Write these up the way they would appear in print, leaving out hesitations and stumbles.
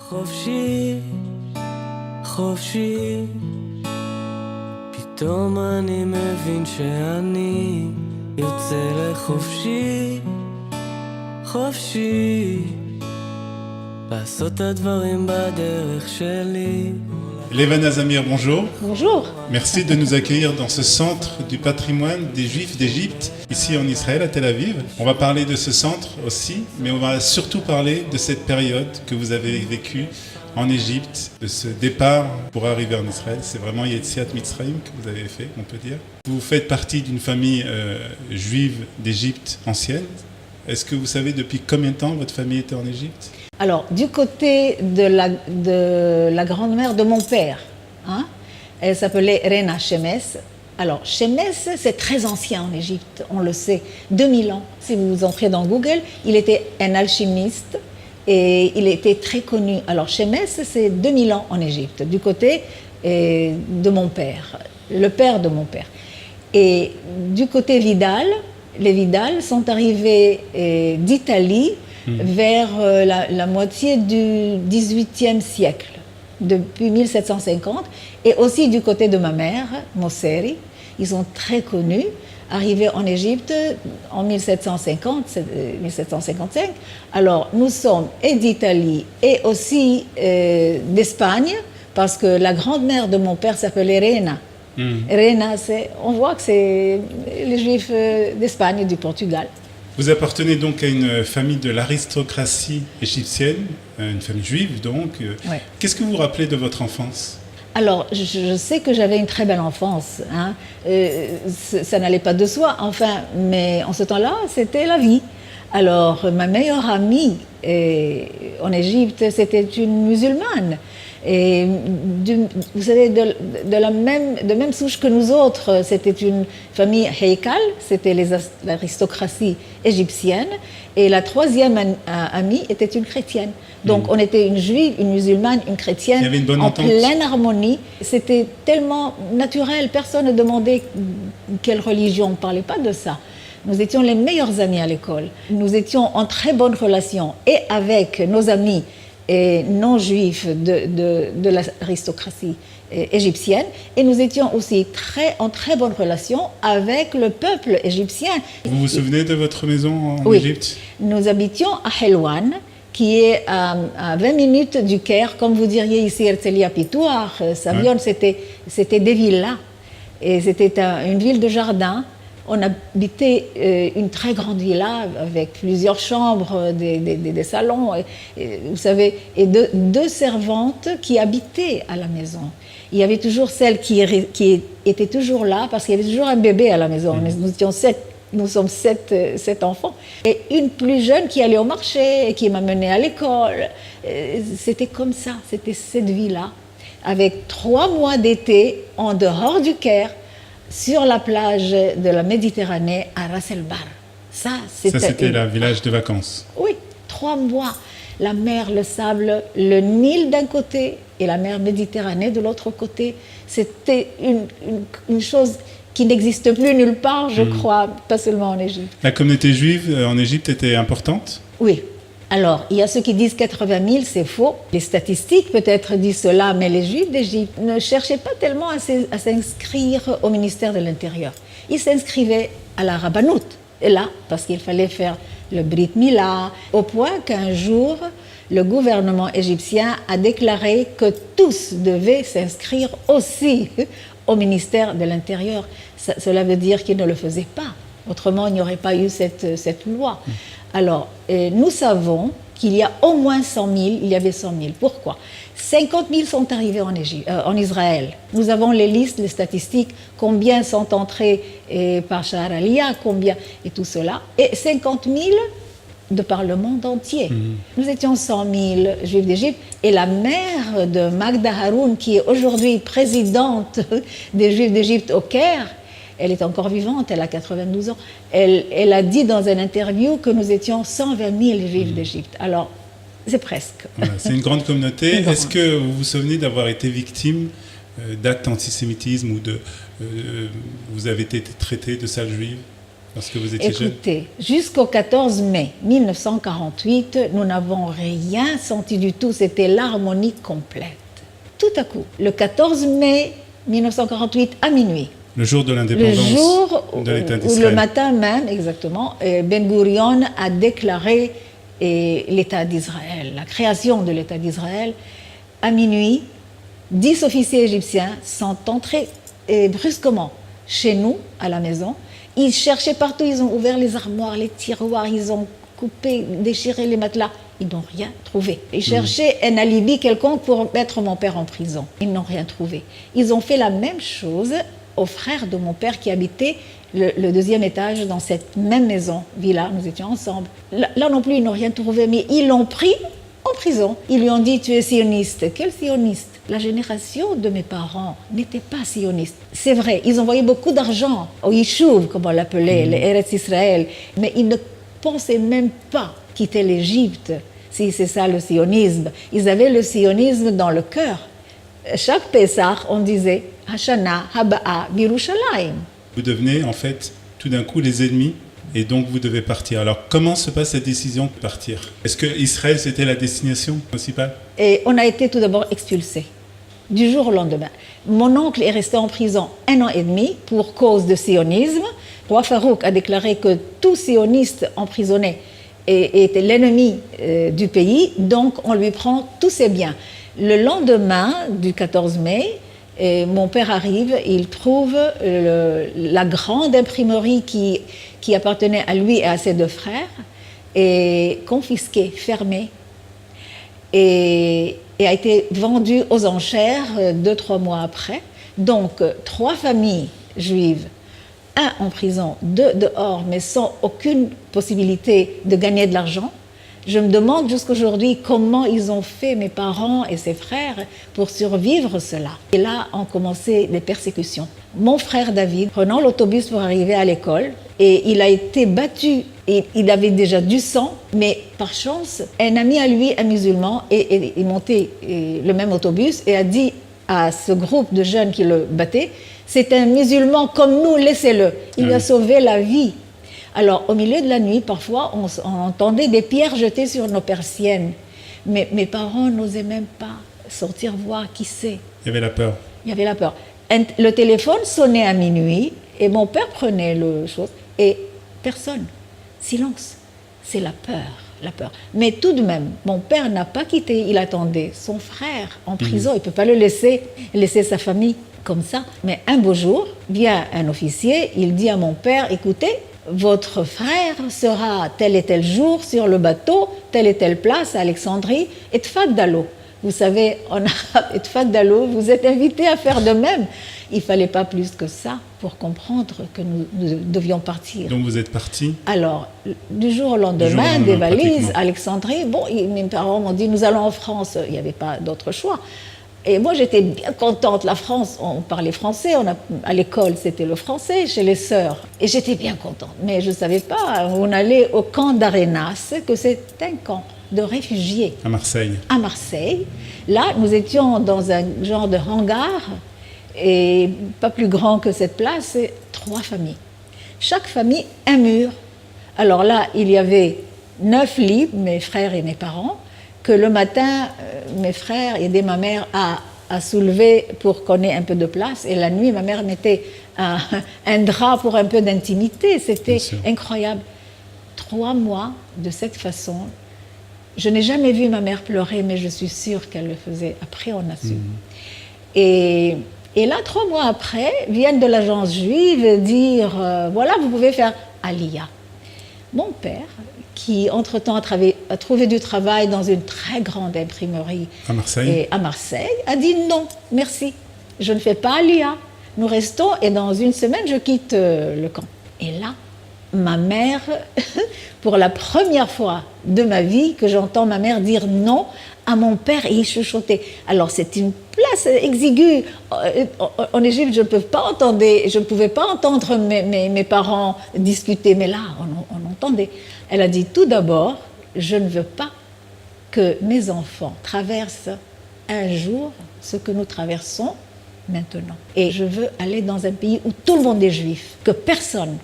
חופשי, חופשי, פתאום אני מבין שאני יוצא לחופשי, חופשי, לעשות את הדברים בדרך שלי. Levana Zamir, bonjour. Bonjour. Merci de nous accueillir dans ce centre du patrimoine des Juifs d'Égypte, ici en Israël, à Tel Aviv. On va parler de ce centre aussi, mais on va surtout parler de cette période que vous avez vécue en Égypte, de ce départ pour arriver en Israël. C'est vraiment Yetziat Mitzrayim que vous avez fait, on peut dire. Vous faites partie d'une famille juive d'Égypte ancienne. Est-ce que vous savez depuis combien de temps votre famille était en Égypte ? Alors, du côté de la grand-mère de mon père, elle s'appelait Rena Shemes. Alors, Shemes, c'est très ancien en Égypte, on le sait, 2000 ans. Si vous entrez dans Google, il était un alchimiste et il était très connu. Alors, Shemes, c'est 2000 ans en Égypte, du côté de mon père, le père de mon père. Et du côté Vidal, les Vidal sont arrivés d'Italie vers la moitié du XVIIIe siècle, depuis 1750, et aussi du côté de ma mère, Mosseri, ils sont très connus, arrivés en Égypte en 1750, 1755. Alors, nous sommes et d'Italie et aussi d'Espagne, parce que la grand-mère de mon père s'appelait Rena. Rena, on voit que c'est les Juifs d'Espagne et du Portugal. Vous appartenez donc à une famille de l'aristocratie égyptienne, une famille juive donc. Ouais. Qu'est-ce que vous vous rappelez de votre enfance ? Alors, je sais que j'avais une très belle enfance. Ça n'allait pas de soi, enfin, mais en ce temps-là, c'était la vie. Alors, ma meilleure amie en Égypte, c'était une musulmane. Et vous savez, de même souche que nous autres, c'était une famille Heikal, c'était l'aristocratie égyptienne, et la troisième amie était une chrétienne. Donc on était une juive, une musulmane, une chrétienne, il y avait une bonne en entente. pleine harmonie. C'était tellement naturel, personne ne demandait quelle religion, on ne parlait pas de ça. Nous étions les meilleurs amis à l'école. Nous étions en très bonne relation, et avec nos amis et non-juifs de l'aristocratie égyptienne, et nous étions aussi en très bonne relation avec le peuple égyptien. Vous vous souvenez de votre maison en Oui. Égypte ? Nous habitions à Helwan, qui est à 20 minutes du Caire, comme vous diriez ici Herzliya Pitouar, Savion, c'était des villas, et c'était une ville de jardin. On habitait une très grande villa avec plusieurs chambres, des salons, vous savez, et deux servantes qui habitaient à la maison. Il y avait toujours celle qui était toujours là, parce qu'il y avait toujours un bébé à la maison. Nous sommes sept enfants. Et une plus jeune qui allait au marché, et qui m'amenait à l'école. C'était comme ça, c'était cette vie-là, avec 3 mois d'été en dehors du Caire, sur la plage de la Méditerranée à Ras El Bar. Ça, c'était le village de vacances. Oui, 3 mois. La mer, le sable, le Nil d'un côté et la mer Méditerranée de l'autre côté. C'était une chose qui n'existe plus nulle part, je crois, pas seulement en Égypte. La communauté juive en Égypte était importante ? Oui. Alors, il y a ceux qui disent 80 000, c'est faux. Les statistiques peut-être disent cela, mais les Juifs d'Égypte ne cherchaient pas tellement à s'inscrire au ministère de l'Intérieur. Ils s'inscrivaient à la rabbanout, et là, parce qu'il fallait faire le Brit Mila, au point qu'un jour, le gouvernement égyptien a déclaré que tous devaient s'inscrire aussi au ministère de l'Intérieur. Cela veut dire qu'ils ne le faisaient pas. Autrement, il n'y aurait pas eu cette loi. Alors, nous savons qu'il y a au moins 100 000, il y avait 100 000. Pourquoi ? 50 000 sont arrivés en Israël. Nous avons les listes, les statistiques, combien sont entrés par Shahar Aliyah, combien, et tout cela. Et 50 000 de par le monde entier. Nous étions 100 000 Juifs d'Égypte, et la mère de Magda Haroun, qui est aujourd'hui présidente des Juifs d'Égypte au Caire, elle est encore vivante, elle a 92 ans. Elle a dit dans une interview que nous étions 120 000 Juifs d'Égypte. Alors, c'est presque. Voilà, c'est une grande communauté. Est-ce que vous vous souvenez d'avoir été victime d'actes d'antisémitisme ou vous avez été traité de sale juive ? Lorsque vous étiez jeune? Écoutez, jusqu'au 14 mai 1948, nous n'avons rien senti du tout, c'était l'harmonie complète. Tout à coup, le 14 mai 1948 à minuit, Le jour de le l'indépendance jour de l'État où le d'Israël. matin même, exactement, Ben Gurion a déclaré l'État d'Israël, la création de l'État d'Israël. À minuit, 10 officiers égyptiens sont entrés brusquement chez nous, à la maison. Ils cherchaient partout, ils ont ouvert les armoires, les tiroirs, ils ont coupé, déchiré les matelas. Ils n'ont rien trouvé. Ils cherchaient un alibi quelconque pour mettre mon père en prison. Ils n'ont rien trouvé. Ils ont fait la même chose aux frères de mon père qui habitaient le deuxième étage dans cette même maison, villa, nous étions ensemble. Là non plus, ils n'ont rien trouvé, mais ils l'ont pris en prison. Ils lui ont dit, tu es sioniste. Quel sioniste? La génération de mes parents n'était pas sioniste. C'est vrai, ils envoyaient beaucoup d'argent au Yishuv, comme on l'appelait, les Eretz Israël, mais ils ne pensaient même pas quitter l'Égypte, si c'est ça le sionisme. Ils avaient le sionisme dans le cœur. Chaque Pessah, on disait Hashana Haba'a Birushalayim. Vous devenez en fait tout d'un coup les ennemis et donc vous devez partir. Alors comment se passe cette décision de partir? Est-ce que Israël c'était la destination principale? Et on a été tout d'abord expulsés, du jour au lendemain. Mon oncle est resté en prison 1 an et demi pour cause de sionisme. Roi Farouk a déclaré que tout sioniste emprisonné était l'ennemi du pays, donc on lui prend tous ses biens. Le lendemain du 14 mai, mon père arrive, il trouve la grande imprimerie qui appartenait à lui et à ses 2 frères, est confisquée, fermée, et a été vendue aux enchères 2-3 mois après. Donc 3 familles juives, 1 en prison, 2 dehors, mais sans aucune possibilité de gagner de l'argent. Je me demande jusqu'aujourd'hui comment ils ont fait, mes parents et ses frères, pour survivre cela. Et là ont commencé des persécutions. Mon frère David, prenant l'autobus pour arriver à l'école, et il a été battu, et il avait déjà du sang, mais par chance, un ami à lui, un musulman, est monté le même autobus et a dit à ce groupe de jeunes qui le battaient, c'est un musulman comme nous, laissez-le. Il lui a sauvé la vie. Alors, au milieu de la nuit, parfois, on entendait des pierres jetées sur nos persiennes. Mais mes parents n'osaient même pas sortir voir qui c'est. Il y avait la peur. Il y avait la peur. Le téléphone sonnait à minuit et mon père prenait le chose et personne. Silence. C'est la peur, la peur. Mais tout de même, mon père n'a pas quitté. Il attendait son frère en prison. Il ne peut pas le laisser sa famille comme ça. Mais un beau jour, vient un officier, il dit à mon père, écoutez, votre frère sera tel et tel jour sur le bateau, telle et telle place à Alexandrie, et tfaddalo. Vous savez, en arabe, et tfaddalo, vous êtes invité à faire de même. Il ne fallait pas plus que ça pour comprendre que nous devions partir. Donc vous êtes partis? Alors, du jour au lendemain, des valises, Alexandrie, bon, mes parents m'ont dit, nous allons en France. Il n'y avait pas d'autre choix. Et moi, j'étais bien contente. La France, on parlait français. À l'école, c'était le français, chez les sœurs. Et j'étais bien contente. Mais je ne savais pas, on allait au camp d'Arenas, que c'est un camp de réfugiés. À Marseille. À Marseille. Là, nous étions dans un genre de hangar, et pas plus grand que cette place, 3 familles. Chaque famille, un mur. Alors là, il y avait 9 lits, mes frères et mes parents, que le matin, mes frères aidaient ma mère à soulever pour qu'on ait un peu de place. Et la nuit, ma mère mettait un drap pour un peu d'intimité. C'était incroyable. 3 mois de cette façon. Je n'ai jamais vu ma mère pleurer, mais je suis sûre qu'elle le faisait. Après, on a su. Et là, 3 mois après, viennent de l'agence juive dire voilà, vous pouvez faire Aliyah. Mon père, qui entre-temps a trouvé du travail dans une très grande imprimerie à Marseille, a dit non, merci, je ne fais pas Aliyah. Nous restons et dans 1 semaine, je quitte le camp. Et là, ma mère, pour la première fois de ma vie, que j'entends ma mère dire non à mon père et il chuchotait. Alors c'est une place exiguë. En Égypte, je ne pouvais pas entendre mes parents discuter, mais là, on entendait. Elle a dit tout d'abord, je ne veux pas que mes enfants traversent un jour ce que nous traversons maintenant. Et je veux aller dans un pays où tout le monde est juif, que personne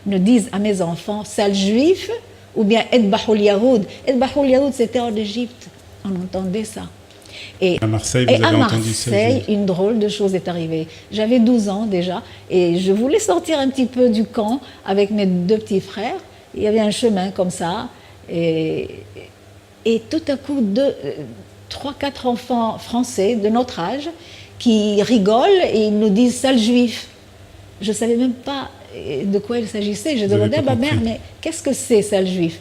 ne dise à mes enfants sale juif ou bien Edbahul Yahoud. Edbahul Yahoud, c'était en Égypte. On entendait ça. Et à Marseille, vous avez entendu ça? À Marseille, une drôle de chose est arrivée. J'avais 12 ans déjà et je voulais sortir un petit peu du camp avec mes 2 petits frères. Il y avait un chemin comme ça et tout à coup, 3, 4 enfants français de notre âge qui rigolent et ils nous disent « sale juif ». Je ne savais même pas de quoi il s'agissait. Je demandais à ma mère « mais qu'est-ce que c'est, sale juif ?»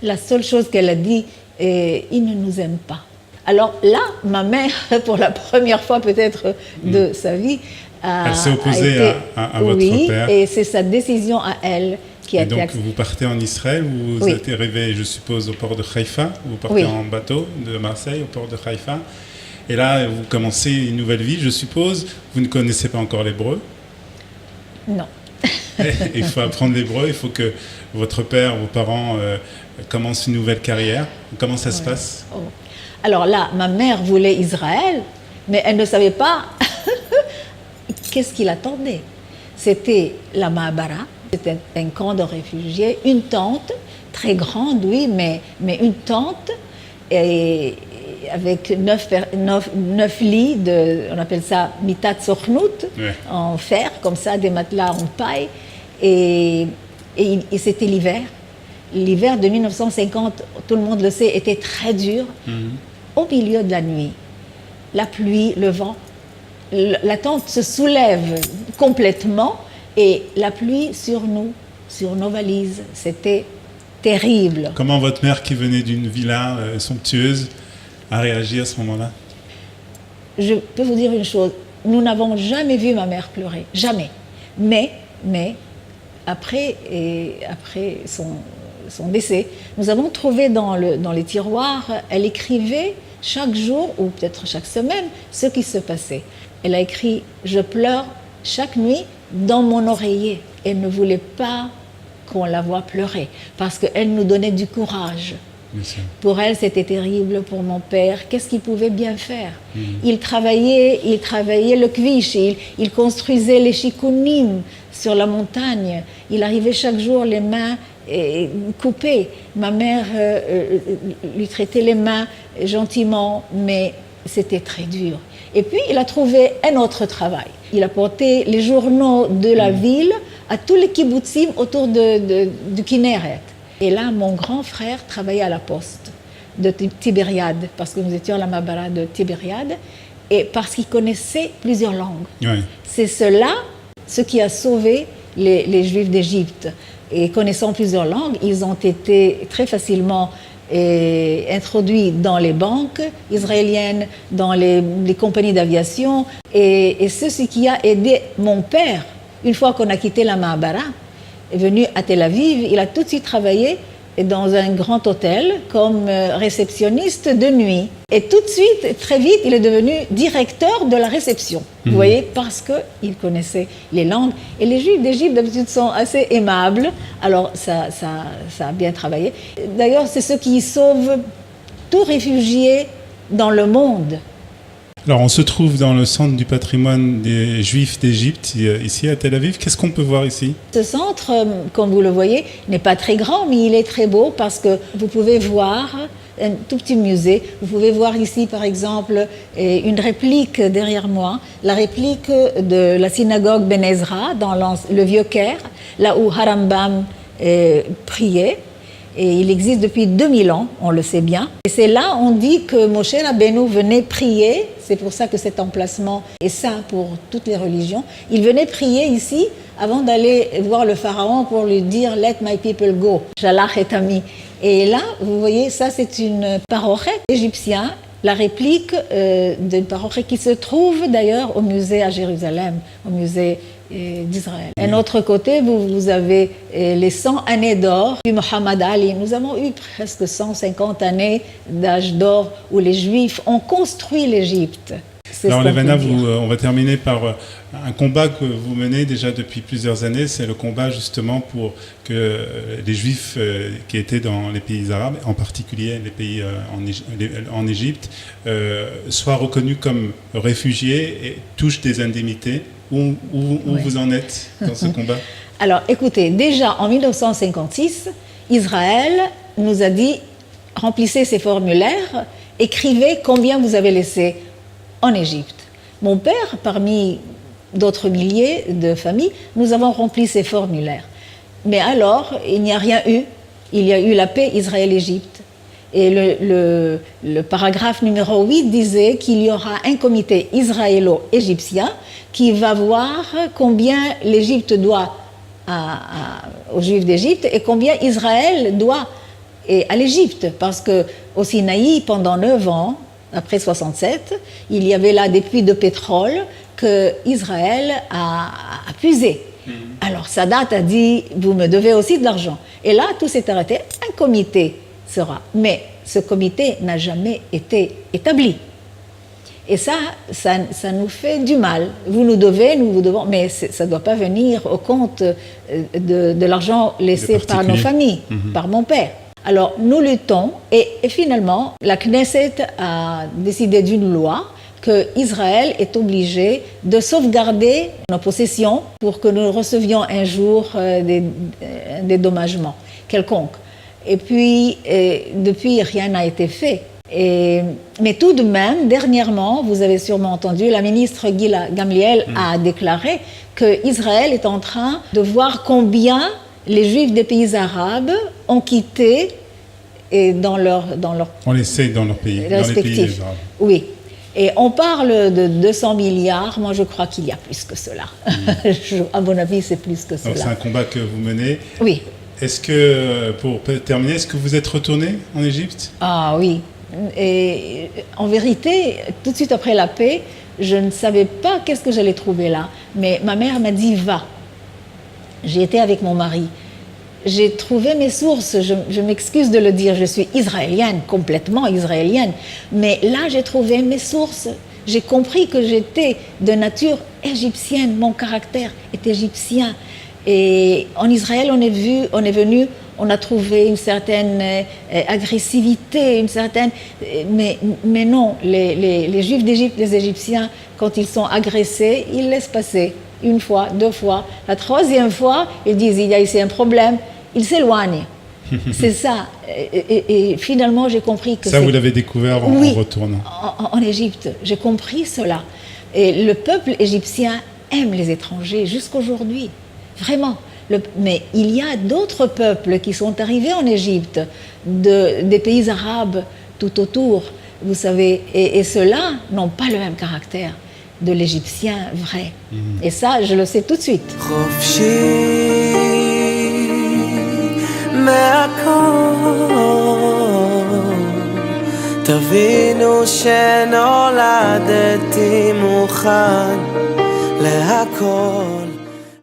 La seule chose qu'elle a dit « il ne nous aime pas ». Alors là, ma mère, pour la première fois peut-être de sa vie, elle s'est opposée à votre père. Et c'est sa décision à elle qui a été acceptée. Donc vous partez en Israël, vous êtes arrivé, je suppose, au port de Haïfa, vous partez en bateau de Marseille au port de Haïfa, et là vous commencez une nouvelle vie, je suppose. Vous ne connaissez pas encore l'hébreu? Non. Il faut apprendre l'hébreu, il faut que votre père, vos parents commencent une nouvelle carrière. Comment ça se passe? Alors là, ma mère voulait Israël, mais elle ne savait pas qu'est-ce qui l'attendait. C'était la Ma'abara, c'était un camp de réfugiés, une tente, très grande, oui, mais une tente et avec 9 lits, on appelle ça mitat sochnout, en fer, comme ça, des matelas en paille. Et c'était l'hiver. L'hiver de 1950, tout le monde le sait, était très dur. Au milieu de la nuit, la pluie, le vent, la tente se soulève complètement et la pluie sur nous, sur nos valises, c'était terrible. Comment votre mère, qui venait d'une villa somptueuse, a réagi à ce moment-là? Je peux vous dire une chose, nous n'avons jamais vu ma mère pleurer, jamais. Mais après son décès, nous avons trouvé dans les tiroirs, elle écrivait chaque jour, ou peut-être chaque semaine, ce qui se passait. Elle a écrit « Je pleure chaque nuit dans mon oreiller ». Elle ne voulait pas qu'on la voie pleurer, parce qu'elle nous donnait du courage. Pour elle, c'était terrible, pour mon père. Qu'est-ce qu'il pouvait bien faire? Il travaillait le kvish, il construisait les chikounim sur la montagne. Il arrivait chaque jour les mains coupées. Ma mère lui traitait les mains gentiment, mais c'était très dur. Et puis, il a trouvé un autre travail. Il a porté les journaux de la ville à tous les kibbutzim autour du Kinneret. Et là, mon grand frère travaillait à la poste de Tibériade, parce que nous étions à la Ma'abara de Tibériade, et parce qu'il connaissait plusieurs langues. Oui. C'est cela, ce qui a sauvé les Juifs d'Égypte. Et connaissant plusieurs langues, ils ont été très facilement introduits dans les banques israéliennes, dans les compagnies d'aviation. Et c'est ce qui a aidé mon père, une fois qu'on a quitté la Ma'abara, est venu à Tel Aviv, il a tout de suite travaillé dans un grand hôtel comme réceptionniste de nuit. Et tout de suite, très vite, il est devenu directeur de la réception. Vous voyez, parce qu'il connaissait les langues. Et les Juifs d'Égypte, d'habitude, sont assez aimables. Alors, ça a bien travaillé. D'ailleurs, c'est ce qui sauve tout réfugié dans le monde. Alors, on se trouve dans le centre du patrimoine des Juifs d'Égypte, ici à Tel Aviv. Qu'est-ce qu'on peut voir ici? Ce centre, comme vous le voyez, n'est pas très grand, mais il est très beau parce que vous pouvez voir un tout petit musée. Vous pouvez voir ici, par exemple, une réplique derrière moi, la réplique de la synagogue Ben Ezra dans le Vieux Caire, là où Harambam priait. Et il existe depuis 2000 ans, on le sait bien. Et c'est là, on dit que Moshe Rabbeinu venait prier, c'est pour ça que cet emplacement est saint pour toutes les religions. Il venait prier ici avant d'aller voir le pharaon pour lui dire « Let my people go », « Shalach et ami ». Et là, vous voyez, ça c'est une parochette égyptienne, la réplique d'une parochette qui se trouve d'ailleurs au musée à Jérusalem, au musée d'Israël. Un autre côté, vous avez les 100 années d'or du Muhammad Ali. Nous avons eu presque 150 années d'âge d'or où les Juifs ont construit l'Égypte. Alors Levana, on va terminer par un combat que vous menez déjà depuis plusieurs années. C'est le combat justement pour que les Juifs qui étaient dans les pays arabes, en particulier les pays en Égypte, soient reconnus comme réfugiés et touchent des indemnités. Où vous en êtes dans ce combat? Alors, écoutez, déjà en 1956, Israël nous a dit, remplissez ces formulaires, écrivez combien vous avez laissé en Égypte. Mon père, parmi d'autres milliers de familles, nous avons rempli ces formulaires. Mais alors, il n'y a rien eu. Il y a eu la paix Israël-Égypte. Et le paragraphe numéro 8 disait qu'il y aura un comité israélo-égyptien qui va voir combien l'Égypte doit aux Juifs d'Égypte et combien Israël doit à l'Égypte. Parce qu'au Sinaï, pendant 9 ans, après 67, il y avait là des puits de pétrole que Israël a puisé. Alors Sadat a dit, vous me devez aussi de l'argent. Et là, tout s'est arrêté. Un comité sera. Mais ce comité n'a jamais été établi. Et ça nous fait du mal. Vous nous devez, nous vous devons, mais ça ne doit pas venir au compte de l'argent laissé par nos familles, par mon père. Alors, nous luttons et finalement, la Knesset a décidé d'une loi qu'Israël est obligé de sauvegarder nos possessions pour que nous recevions un jour des dédommagements quelconques. Et puis, depuis, rien n'a été fait. Mais tout de même, dernièrement, vous avez sûrement entendu, la ministre Ghila Gamliel a déclaré qu'Israël est en train de voir combien les Juifs des pays arabes ont quitté dans leur On l'essaye dans leur pays, dans les pays arabes. Oui. Et on parle de 200 milliards. Moi, je crois qu'il y a plus que cela. À mon avis, c'est plus que cela. Donc, c'est un combat que vous menez. Oui. Est-ce que, pour terminer, est-ce que vous êtes retourné en Égypte? Ah oui. Et en vérité, tout de suite après la paix, je ne savais pas qu'est-ce que j'allais trouver là. Mais ma mère m'a dit, va. J'ai été avec mon mari. J'ai trouvé mes sources, je m'excuse de le dire, je suis israélienne, complètement israélienne, mais là j'ai trouvé mes sources. J'ai compris que j'étais de nature égyptienne, mon caractère est égyptien. Et en Israël, on est venu, on a trouvé une certaine agressivité, une certaine... Mais non, les Juifs d'Égypte, les Égyptiens, quand ils sont agressés, ils laissent passer. Une fois, 2 fois. La 3e fois, ils disent, il y a ici un problème. Ils s'éloignent. C'est ça. Et finalement, j'ai compris que ça, vous l'avez découvert en retournant. En Égypte. J'ai compris cela. Et le peuple égyptien aime les étrangers jusqu'aujourd'hui. Vraiment. Mais il y a d'autres peuples qui sont arrivés en Égypte, des pays arabes tout autour, vous savez. Et ceux-là n'ont pas le même caractère de l'Égyptien vrai. Et ça, je le sais tout de suite. תבינו שנולדתי מוכן להכל